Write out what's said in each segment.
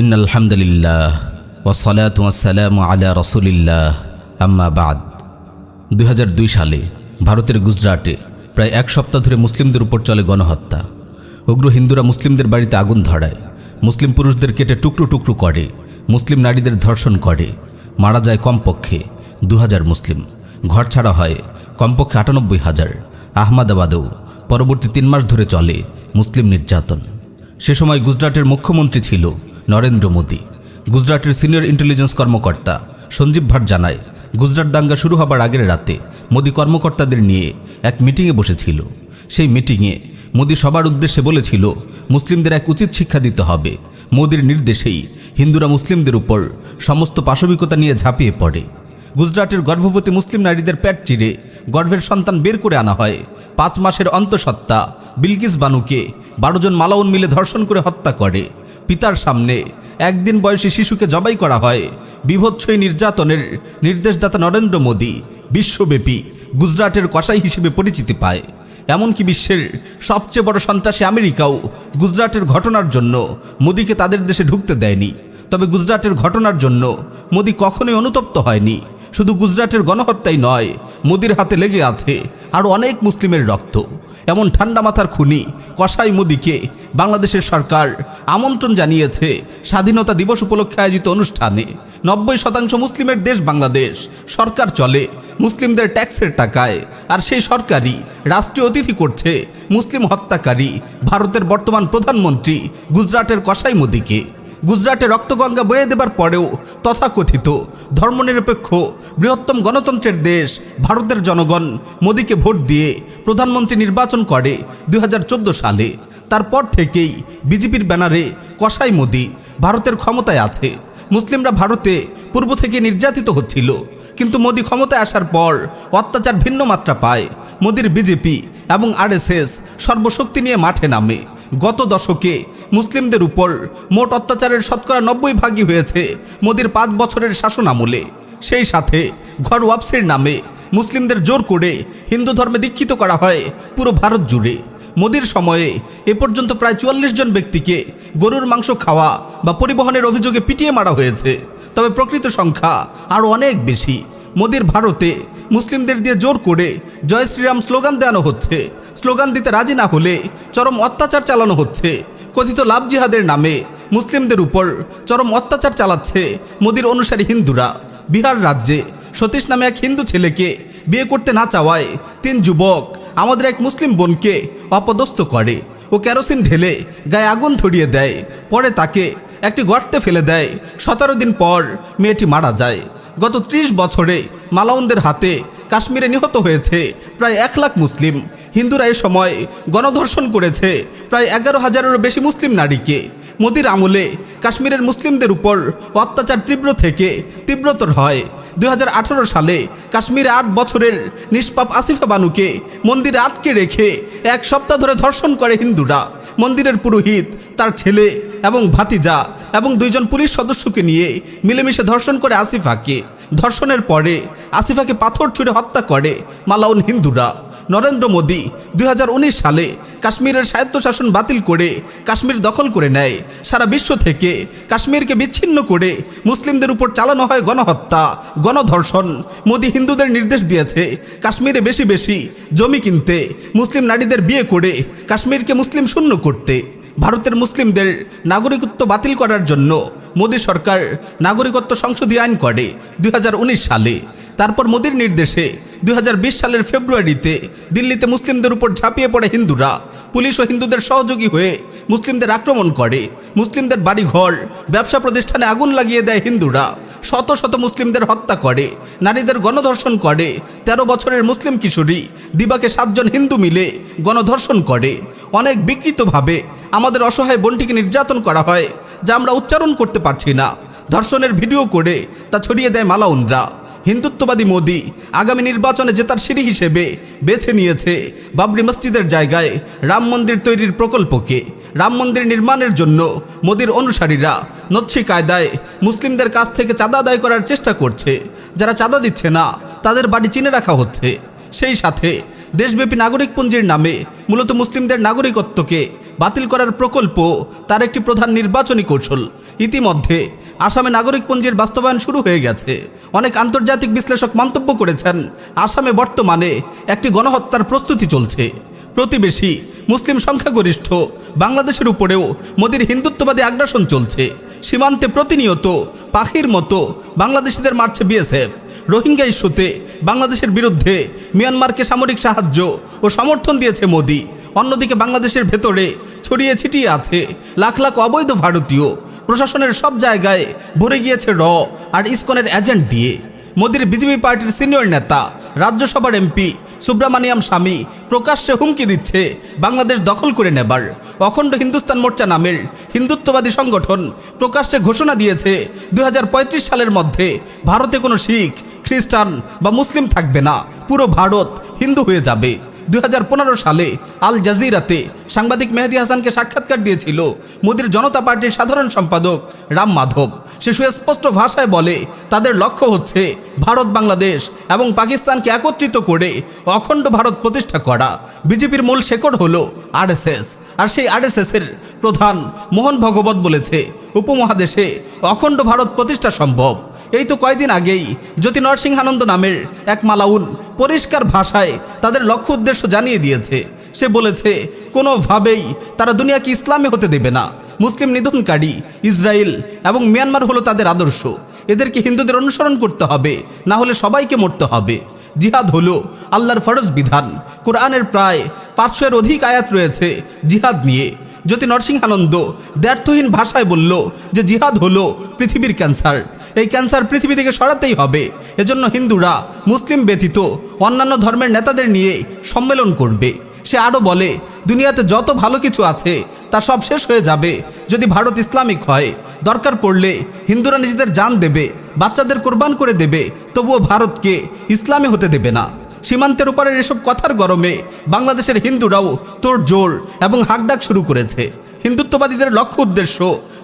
ইন্নাল হামদুলিল্লাহ ওয়াসসালাতু ওয়াসসালামু আলা রাসূলিল্লাহ আম্মা বাদ। 2002 সালে ভারতের গুজরাটে প্রায় এক সপ্তাহ ধরে মুসলিমদের উপর চলে গণহত্যা। উগ্র হিন্দুরা মুসলিমদের বাড়িতে আগুন ধরায়, মুসলিম পুরুষদের কেটে টুকরো টুকরো করে, মুসলিম নারীদের ধর্ষণ করে। মারা যায় কমপক্ষে 2000 মুসলিম, ঘর ছাড়া হয় কমপক্ষে 98,000। আহমেদাবাদেও পরবর্তী 3 মাস ধরে চলে মুসলিম নির্যাতন। সে সময় গুজরাটের মুখ্যমন্ত্রী ছিল নরেন্দ্র মোদী। গুজরাটের সিনিয়র ইন্টেলিজেন্স কর্মকর্তা সঞ্জীব ভাট জানায়, গুজরাট দাঙ্গা শুরু হবার আগের রাতে মোদী কর্মকর্তাদের নিয়ে এক মিটিংয়ে বসেছিল। সেই মিটিংয়ে মোদী সবার উদ্দেশ্যে বলেছিল, মুসলিমদের এক উচিত শিক্ষা দিতে হবে। মোদীর নির্দেশেই হিন্দুরা মুসলিমদের উপর সমস্ত পাশবিকতা নিয়ে ঝাঁপিয়ে পড়ে। গুজরাটের গর্ভবতী মুসলিম নারীদের পেট চিরে গর্ভের সন্তান বের করে আনা হয়। 5 মাসের অন্তঃসত্ত্বা বিলকিস বানুকে 12 জন মালাউন মিলে ধর্ষণ করে হত্যা করে। পিতার সামনে 1 দিন বয়সী শিশুকে জবাই করা হয়। বিভৎস এই নির্যাতনের নির্দেশদাতা নরেন্দ্র মোদী বিশ্বব্যাপী গুজরাটের কসাই হিসেবে পরিচিতি পায়। এমনকি বিশ্বের সবচেয়ে বড় সন্ত্রাসী আমেরিকাও গুজরাটের ঘটনার জন্য মোদীকে তাদের দেশে ঢুকতে দেয়নি। তবে গুজরাটের ঘটনার জন্য মোদী কখনোই অনুতপ্ত হয়নি। শুধু গুজরাটের গণহত্যাই নয়, মোদীর হাতে লেগে আছে আরও অনেক মুসলিমের রক্ত। এমন ঠান্ডা মাথার খুনি কসাই মোদীকে বাংলাদেশের সরকার আমন্ত্রণ জানিয়েছে স্বাধীনতা দিবস উপলক্ষে আয়োজিত অনুষ্ঠানে। 90% মুসলিমের দেশ বাংলাদেশ, সরকার চলে মুসলিমদের ট্যাক্সের টাকায়, আর সেই সরকারই রাষ্ট্রীয় অতিথি করছে মুসলিম হত্যাকারী ভারতের বর্তমান প্রধানমন্ত্রী গুজরাটের কসাই মোদীকে। গুজরাটে রক্তগঙ্গা বয়ে দেবার পরেও তথাকথিত ধর্মনিরপেক্ষ বৃহত্তম গণতন্ত্রের দেশ ভারতের জনগণ মোদীকে ভোট দিয়ে প্রধানমন্ত্রী নির্বাচন করে 2014 সালে। তারপর থেকেই বিজেপির ব্যানারে কসাই মোদী ভারতের ক্ষমতায় আছে। মুসলিমরা ভারতে পূর্ব থেকে নির্যাতিত হচ্ছিল, কিন্তু মোদী ক্ষমতায় আসার পর অত্যাচার ভিন্ন মাত্রা পায়। মোদীর বিজেপি এবং আরএসএস সর্বশক্তি নিয়ে মাঠে নামে। গত দশকে মুসলিমদের উপর মোট অত্যাচারের শতকরা 90% হয়েছে মোদীর 5 বছরের শাসন আমলে। সেই সাথে ঘর ওয়াপসির নামে মুসলিমদের জোর করে হিন্দু ধর্মে দীক্ষিত করা হয় পুরো ভারত জুড়ে। মোদীর সময়ে এ পর্যন্ত প্রায় 44 জন ব্যক্তিকে গরুর মাংস খাওয়া বা পরিবহনের অভিযোগে পিটিয়ে মারা হয়েছে। তবে প্রকৃত সংখ্যা আরও অনেক বেশি। মোদীর ভারতে মুসলিমদের দিয়ে জোর করে জয় শ্রীরাম স্লোগান দেওয়ানো হচ্ছে। স্লোগান দিতে রাজি না হলে চরম অত্যাচার চালানো হচ্ছে। কথিত লাভ জিহাদের নামে মুসলিমদের উপর চরম অত্যাচার চালাচ্ছে মোদীর অনুসারী হিন্দুরা। বিহার রাজ্যে সতীশ নামে এক হিন্দু ছেলেকে বিয়ে করতে না চাওয়ায় 3 যুবক আমাদের এক মুসলিম বোনকে অপদস্থ করে ও কেরোসিন ঢেলে গায়ে আগুন ধরিয়ে দেয়। পরে তাকে একটি গর্তে ফেলে দেয়। 17 দিন পর মেয়েটি মারা যায়। গত 30 বছরে মালাউনদের হাতে কাশ্মীরে নিহত হয়েছে প্রায় 1 লাখ মুসলিম। হিন্দুরা এ সময় গণধর্ষণ করেছে প্রায় 11,000-এরও বেশি মুসলিম নারীকে। মোদীর আমলে কাশ্মীরের মুসলিমদের উপর অত্যাচার তীব্র থেকে তীব্রতর হয়। 2018 সালে কাশ্মীরে 8 বছরের নিষ্পাপ আসিফা বানুকে মন্দিরে আটকে রেখে 1 সপ্তাহ ধরে ধর্ষণ করে হিন্দুরা। মন্দিরের পুরোহিত, তার ছেলে এবং ভাতিজা এবং 2 জন পুলিশ সদস্যকে নিয়ে মিলেমিশে ধর্ষণ করে আসিফাকে। ধর্ষণের পরে আসিফাকে পাথর ছুঁড়ে হত্যা করে মালাউন হিন্দুরা। নরেন্দ্র মোদী 2019 সালে কাশ্মীরের স্বায়ত্তশাসন বাতিল করে কাশ্মীর দখল করে নেয়। সারা বিশ্ব থেকে কাশ্মীরকে বিচ্ছিন্ন করে মুসলিমদের উপর চালানো হয় গণহত্যা, গণধর্ষণ। মোদী হিন্দুদের নির্দেশ দিয়েছে কাশ্মীরে বেশি বেশি জমি কিনতে, মুসলিম নারীদের বিয়ে করে কাশ্মীরকে মুসলিম শূন্য করতে। ভারতের মুসলিমদের নাগরিকত্ব বাতিল করার জন্য মোদী সরকার নাগরিকত্ব সংশোধনী আইন করে 2019 সালে। তারপর মোদীর নির্দেশে 2020 সালের ফেব্রুয়ারিতে দিল্লিতে মুসলিমদের উপর ঝাঁপিয়ে পড়ে হিন্দুরা। পুলিশ ও হিন্দুদের সহযোগী হয়ে মুসলিমদের আক্রমণ করে। মুসলিমদের বাড়িঘর, ব্যবসা প্রতিষ্ঠানে আগুন লাগিয়ে দেয় হিন্দুরা। শত শত মুসলিমদের হত্যা করে, নারীদের গণধর্ষণ করে। 13 বছরের মুসলিম কিশোরী দিবাকে 7 জন হিন্দু মিলে গণধর্ষণ করে। অনেক বিকৃতভাবে আমাদের অসহায় বোনটিকে নির্যাতন করা হয়, যা আমরা উচ্চারণ করতে পারছি না। ধর্ষণের ভিডিও করে তা ছড়িয়ে দেয় মালাউনরা। হিন্দুত্ববাদী মোদী আগামী নির্বাচনে জেতার সিঁড়ি হিসেবে বেছে নিয়েছে বাবরি মসজিদের জায়গায় রাম মন্দির তৈরির প্রকল্পকে। রাম মন্দির নির্মাণের জন্য মোদীর অনুসারীরা নচ্ছি কায়দায় মুসলিমদের কাছ থেকে চাঁদা আদায় করার চেষ্টা করছে। যারা চাঁদা দিচ্ছে না তাদের বাড়ি চিনে রাখা হচ্ছে। সেই সাথে দেশব্যাপী নাগরিকপঞ্জির নামে মূলত মুসলিমদের নাগরিকত্বকে বাতিল করার প্রকল্প তার একটি প্রধান নির্বাচনী কৌশল। ইতিমধ্যে আসামে নাগরিকপঞ্জির বাস্তবায়ন শুরু হয়ে গেছে। অনেক আন্তর্জাতিক বিশ্লেষক মন্তব্য করেছেন, আসামে বর্তমানে একটি গণহত্যার প্রস্তুতি চলছে। প্রতিবেশী মুসলিম সংখ্যাগরিষ্ঠ বাংলাদেশের উপরেও মোদির হিন্দুত্ববাদী আগ্রাসন চলছে। সীমান্তে প্রতিনিয়ত পাখির মতো বাংলাদেশিদের মারছে বিএসএফ। রোহিঙ্গা ইস্যুতে বাংলাদেশের বিরুদ্ধে মিয়ানমারকে সামরিক সাহায্য ও সমর্থন দিয়েছে মোদি। অন্যদিকে বাংলাদেশের ভেতরে ছড়িয়ে ছিটিয়ে আছে লাখ লাখ অবৈধ ভারতীয়। প্রশাসনের সব জায়গায় ভরে গিয়েছে আর ইসকনের এজেন্ট দিয়ে। মোদির বিজেপি পার্টির সিনিয়র নেতা রাজ্যসভার এমপি সুব্রামানিয়াম স্বামী প্রকাশ্যে হুমকি দিচ্ছে বাংলাদেশ দখল করে নেবার। অখণ্ড হিন্দুস্তান মোর্চা নামের হিন্দুত্ববাদী সংগঠন প্রকাশ্যে ঘোষণা দিয়েছে 2035 সালের মধ্যে ভারতে কোনো শিখ, খ্রিস্টান বা মুসলিম থাকবে না, পুরো ভারত হিন্দু হয়ে যাবে। 2015 সালে আল জাজিরাতে সাংবাদিক মেহেদী হাসানকে সাক্ষাৎকার দিয়েছিল মোদির জনতা পার্টির সাধারণ সম্পাদক রাম মাধব। সে সুস্পষ্ট ভাষায় বলে, তাদের লক্ষ্য হচ্ছে ভারত, বাংলাদেশ এবং পাকিস্তানকে একত্রিত করে অখণ্ড ভারত প্রতিষ্ঠা করা। বিজেপির মূল শেকড় হলো আরএসএস, আর সেই আরএসএসের প্রধান মোহন ভগবত বলেছে উপমহাদেশে অখণ্ড ভারত প্রতিষ্ঠা সম্ভব। এই তো কয়েকদিন আগেই জ্যোতি নরসিংহানন্দ নামের এক মালাউন পরিষ্কার ভাষায় তাদের লক্ষ্য উদ্দেশ্য জানিয়ে দিয়েছে। সে বলেছে কোনোভাবেই তারা দুনিয়াকে ইসলামে হতে দেবে না। মুসলিম নিধনকারী ইসরায়েল এবং মিয়ানমার হলো তাদের আদর্শ। এদেরকে হিন্দুদের অনুসরণ করতে হবে, না হলে সবাইকে মরতে হবে। জিহাদ হলো আল্লাহর ফরজ বিধান। কোরআনের প্রায় 500-এর অধিক আয়াত রয়েছে জিহাদ নিয়ে। জ্যোতি নরসিংহানন্দ দ্ব্যর্থহীন ভাষায় বলল যে জিহাদ হলো পৃথিবীর ক্যান্সার। এই ক্যান্সার পৃথিবী থেকে সরাতেই হবে। এজন্য হিন্দুরা মুসলিম ব্যতীত অন্যান্য ধর্মের নেতাদের নিয়ে সম্মেলন করবে। সে আরও বলে, দুনিয়াতে যত ভালো কিছু আছে তা সব শেষ হয়ে যাবে যদি ভারত ইসলামিক হয়। দরকার পড়লে হিন্দুরা নিজেদের জান দেবে, বাচ্চাদের কোরবান করে দেবে, তবুও ভারতকে ইসলামী হতে দেবে না। সীমান্তের উপরের এসব কথার গরমে বাংলাদেশের হিন্দুরাও তোড়জোড় এবং হাঁকডাক শুরু করেছে। হিন্দুত্ববাদীদের লক্ষ্য উদ্দেশ্য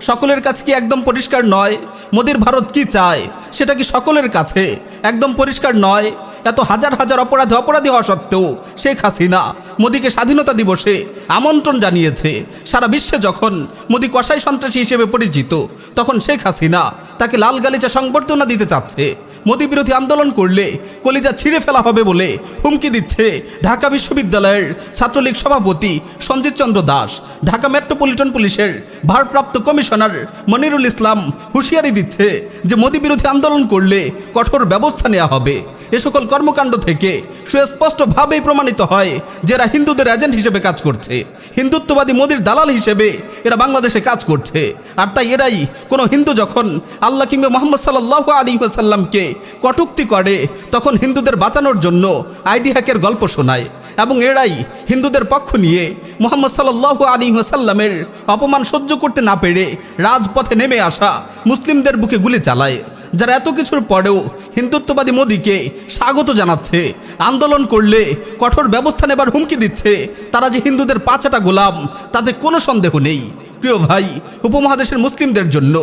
সকলের কাছে কি একদম পরিষ্কার নয়? মোদির ভারত কি চায় সেটা কি সকলের কাছে একদম পরিষ্কার নয়? এত হাজার হাজার অপরাধী হওয়া সত্ত্বেও শেখ হাসিনা মোদিকে স্বাধীনতা দিবসে আমন্ত্রণ জানিয়েছে। সারা বিশ্বে যখন মোদি কসাই সন্ত্রাসী হিসেবে পরিচিত, তখন শেখ হাসিনা তাকে লাল গালিচা সংবর্ধনা দিতে চাচ্ছে। মোদি বিরোধী আন্দোলন করলে কলিজা ছিঁড়ে ফেলা হবে বলে হুমকি দিচ্ছে ঢাকা বিশ্ববিদ্যালয়ের ছাত্রলীগ সভাপতি সঞ্জিত চন্দ্র দাস। ঢাকা মেট্রোপলিটন পুলিশের ভারপ্রাপ্ত কমিশনার মনিরুল ইসলাম হুঁশিয়ারি দিচ্ছে যে মোদি বিরোধী আন্দোলন করলে কঠোর ব্যবস্থা নেওয়া হবে। এ সকল কর্মকাণ্ড থেকে সুস্পষ্টভাবেই প্রমাণিত হয় যে এরা হিন্দুদের এজেন্ট হিসেবে কাজ করছে। হিন্দুত্ববাদী মোদির দালাল হিসেবে এরা বাংলাদেশে কাজ করছে। আর তাই এরাই কোনো হিন্দু যখন আল্লাহ কিংবা মুহাম্মদ সাল্লাল্লাহু আলাইহি ওয়াসাল্লামকে কটূক্তি করে, তখন হিন্দুদের বাঁচানোর জন্য আইডি হ্যাকের গল্প শোনায়। এবং এরাই হিন্দুদের পক্ষ নিয়ে মুহাম্মদ সাল্লাল্লাহু আলাইহি ওয়াসাল্লামের অপমান সহ্য করতে না পেরে রাজপথে নেমে আসা মুসলিমদের বুকে গুলি চালায়। যারা এত কিছুর পরেও হিন্দুত্ববাদী মোদিকে স্বাগত জানাচ্ছে, আন্দোলন করলে কঠোর ব্যবস্থা নেবার হুমকি দিচ্ছে, তারা যে হিন্দুদের পাঁচাটা গোলাম তাতে কোনো সন্দেহ নেই। প্রিয় ভাই, উপমহাদেশের মুসলিমদের জন্য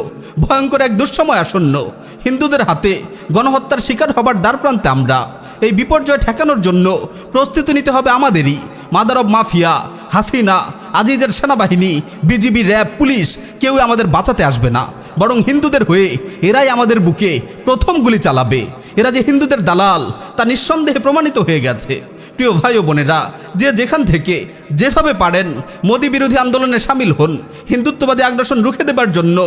ভয়ঙ্কর এক দুঃসময় আসন্ন। হিন্দুদের হাতে গণহত্যার শিকার হবার দ্বারপ্রান্তে আমরা। এই বিপর্যয় ঠেকানোর জন্য প্রস্তুতি নিতে হবে আমাদেরই। মাদার অব মাফিয়া, হাসিনা, আজিজের সেনাবাহিনী, বিজিবি, র্যাব, পুলিশ কেউ আমাদের বাঁচাতে আসবে না, বরং হিন্দুদের হয়ে এরাই আমাদের বুকে প্রথম গুলি চালাবে। এরা যে হিন্দুদের দালাল তা নিঃসন্দেহে প্রমাণিত হয়ে গেছে। প্রিয় ভাই ও বোনেরা, যে যেখান থেকে যেভাবে পারেন মোদি বিরোধী আন্দোলনে সামিল হন। হিন্দুত্ববাদী আগ্রাসন রুখে দেবার জন্য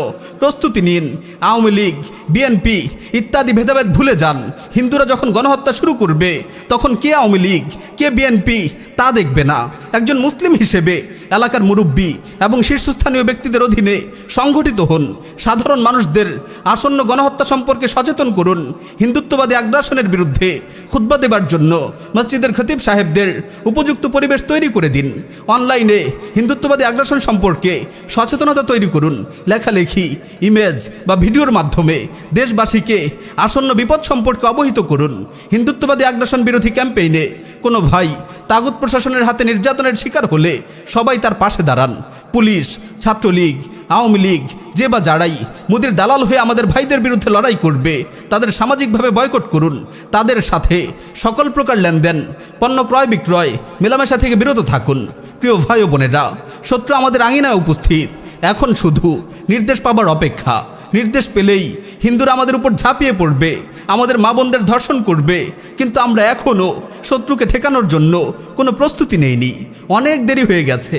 প্রস্তুতি নিন। আওয়ামী লীগ, বিএনপি ইত্যাদি ভেদাভেদ ভুলে যান। হিন্দুরা যখন গণহত্যা শুরু করবে, তখন কে আওয়ামী লীগ, কে বিএনপি তা দেখবে না। একজন মুসলিম হিসেবে এলাকার মুরব্বী এবং শীর্ষস্থানীয় ব্যক্তিদের অধীনে সংগঠিত হন। সাধারণ মানুষদের আসন্ন গণহত্যা সম্পর্কে সচেতন করুন। হিন্দুত্ববাদী আগ্রাসনের বিরুদ্ধে খুতবা দেবার জন্য মসজিদের খতিব সাহেবদের উপযুক্ত পরিবেশ তৈরি করে দিন। অনলাইনে হিন্দুত্ববাদী আগ্রাসন সম্পর্কে সচেতনতা তৈরি করুন। লেখালেখি, ইমেজ বা ভিডিওর মাধ্যমে দেশবাসীকে আসন্ন বিপদ সম্পর্কে অবহিত করুন। হিন্দুত্ববাদী আগ্রাসন বিরোধী ক্যাম্পেইনে কোনো ভাই তাগুত প্রশাসনের হাতে নির্যাতনের শিকার হলে সবাই তার পাশে দাঁড়ান। পুলিশ, ছাত্রলীগ, আওয়ামী লীগ যে বা যারাই মোদির দালাল হয়ে আমাদের ভাইদের বিরুদ্ধে লড়াই করবে, তাদের সামাজিকভাবে বয়কট করুন। তাদের সাথে সকল প্রকার লেনদেন, পণ্য ক্রয় বিক্রয়, মেলামেশা থেকে বিরত থাকুন। প্রিয় ভাই ও বোনেরা, শত্রু আমাদের আঙিনায় উপস্থিত। এখন শুধু নির্দেশ পাবার অপেক্ষা। নির্দেশ পেলেই হিন্দুরা আমাদের উপর ঝাঁপিয়ে পড়বে, আমাদের মা বোনদের ধর্ষণ করবে। কিন্তু আমরা এখনও শত্রুকে ঠেকানোর জন্য কোনো প্রস্তুতি নেইনি। অনেক দেরি হয়ে গেছে,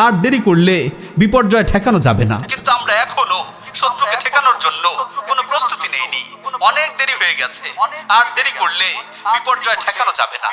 আর দেরি করলে বিপর্যয় ঠেকানো যাবে না। কিন্তু আমরা এখনও শত্রুকে ঠেকানোর জন্য কোনো প্রস্তুতি নেইনি। অনেক দেরি হয়ে গেছে, আর দেরি করলে বিপর্যয় ঠেকানো যাবে না।